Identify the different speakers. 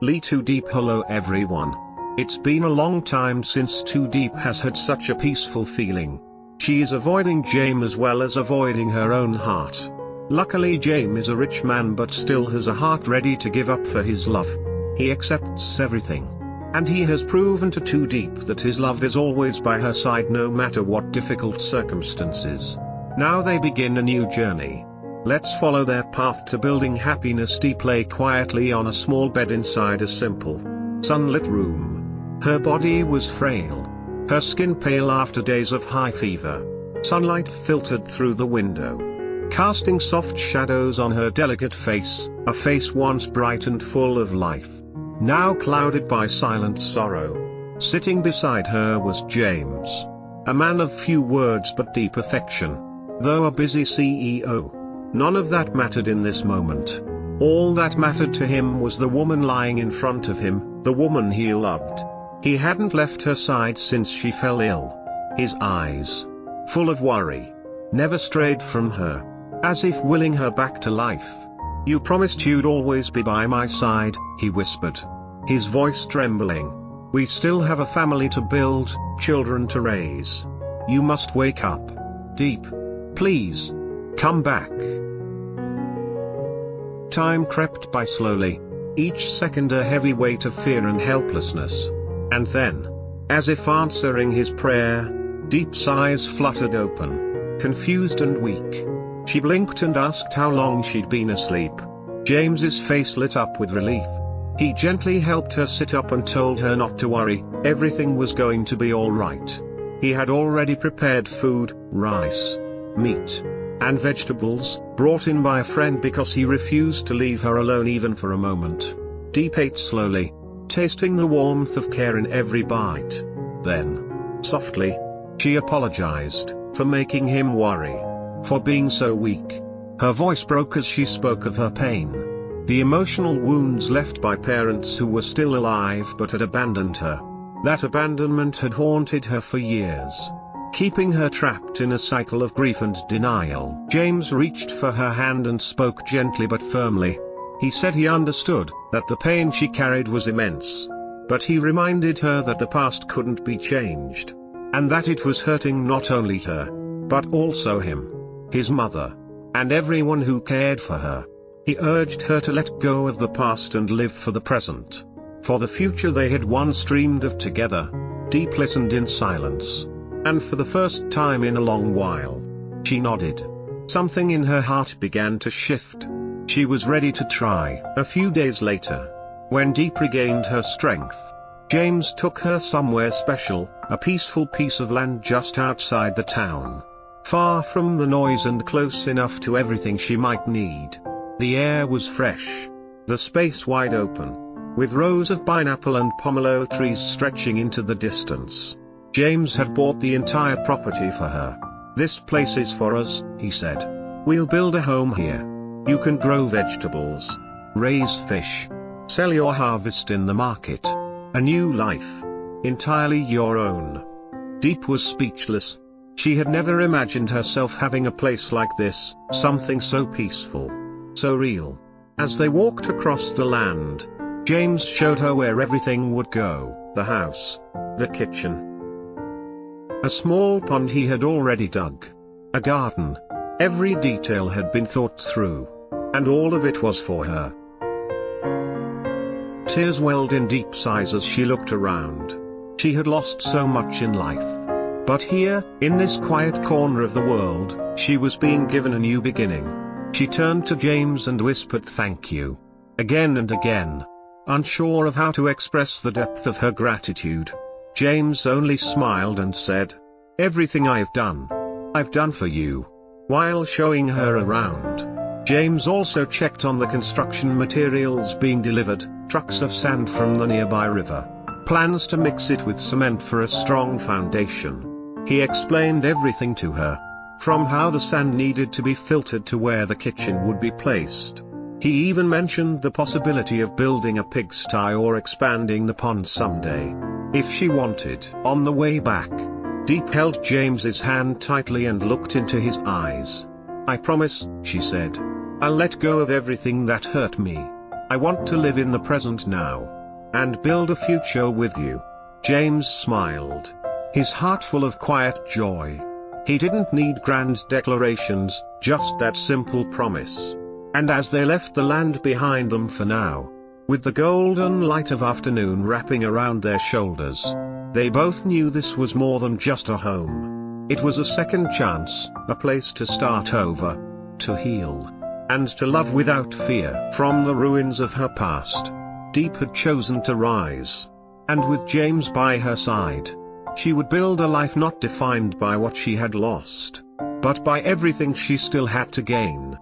Speaker 1: Lytudiep. Hello everyone. It's been a long time since Diep has had such a peaceful feeling. She is avoiding Jame as well as avoiding her own heart. Luckily Jame is a rich man but still has a heart ready to give up for his love. He accepts everything. And he has proven to Diep that his love is always by her side no matter what difficult circumstances. Now they begin a new journey. Let's follow their path to building happiness. Diep lay quietly on a small bed inside a simple, sunlit room. Her body was frail. Her skin pale after days of high fever. Sunlight filtered through the window, casting soft shadows on her delicate face, a face once bright and full of life, now clouded by silent sorrow. Sitting beside her was James, a man of few words but deep affection. Though a busy CEO, none of that mattered in this moment. All that mattered to him was the woman lying in front of him, the woman he loved. He hadn't left her side since she fell ill. His eyes, full of worry, never strayed from her, as if willing her back to life. "You promised you'd always be by my side," he whispered, his voice trembling. "We still have a family to build, children to raise. You must wake up. Diep. Please. Come back." Time crept by slowly, each second a heavy weight of fear and helplessness. And then, as if answering his prayer, Diep's eyes fluttered open, confused and weak. She blinked and asked how long she'd been asleep. James's face lit up with relief. He gently helped her sit up and told her not to worry, everything was going to be all right. He had already prepared food, rice, meat, and vegetables, brought in by a friend because he refused to leave her alone even for a moment. Diep ate slowly, tasting the warmth of care in every bite. Then, softly, she apologized for making him worry, for being so weak. Her voice broke as she spoke of her pain, the emotional wounds left by parents who were still alive but had abandoned her. That abandonment had haunted her for years, keeping her trapped in a cycle of grief and denial. James reached for her hand and spoke gently but firmly. He said he understood that the pain she carried was immense, but he reminded her that the past couldn't be changed, and that it was hurting not only her, but also him, his mother, and everyone who cared for her. He urged her to let go of the past and live for the present, for the future they had once dreamed of together. Diep listened in silence, and for the first time in a long while, she nodded. Something in her heart began to shift. She was ready to try. A few days later, when Diep regained her strength, James took her somewhere special, a peaceful piece of land just outside the town, far from the noise and close enough to everything she might need. The air was fresh, the space wide open, with rows of pineapple and pomelo trees stretching into the distance. James had bought the entire property for her. "This place is for us," he said. "We'll build a home here. You can grow vegetables, raise fish, sell your harvest in the market. A new life, entirely your own." Diep was speechless. She had never imagined herself having a place like this, something so peaceful, so real. As they walked across the land, James showed her where everything would go: the house, the kitchen, a small pond he had already dug, a garden. Every detail had been thought through, and all of it was for her. Tears welled in Diep's eyes as she looked around. She had lost so much in life, but here, in this quiet corner of the world, she was being given a new beginning. She turned to James and whispered thank you, again and again, unsure of how to express the depth of her gratitude. James only smiled and said, "Everything I've done for you." While showing her around, James also checked on the construction materials being delivered, trucks of sand from the nearby river, plans to mix it with cement for a strong foundation. He explained everything to her, from how the sand needed to be filtered to where the kitchen would be placed. He even mentioned the possibility of building a pigsty or expanding the pond someday, if she wanted. On the way back, Diep held James's hand tightly and looked into his eyes. "I promise," she said. "I'll let go of everything that hurt me. I want to live in the present now. And build a future with you." James smiled, his heart full of quiet joy. He didn't need grand declarations, just that simple promise. And as they left the land behind them for now, with the golden light of afternoon wrapping around their shoulders, they both knew this was more than just a home. It was a second chance, a place to start over, to heal, and to love without fear. From the ruins of her past, Diep had chosen to rise. And with James by her side, she would build a life not defined by what she had lost, but by everything she still had to gain.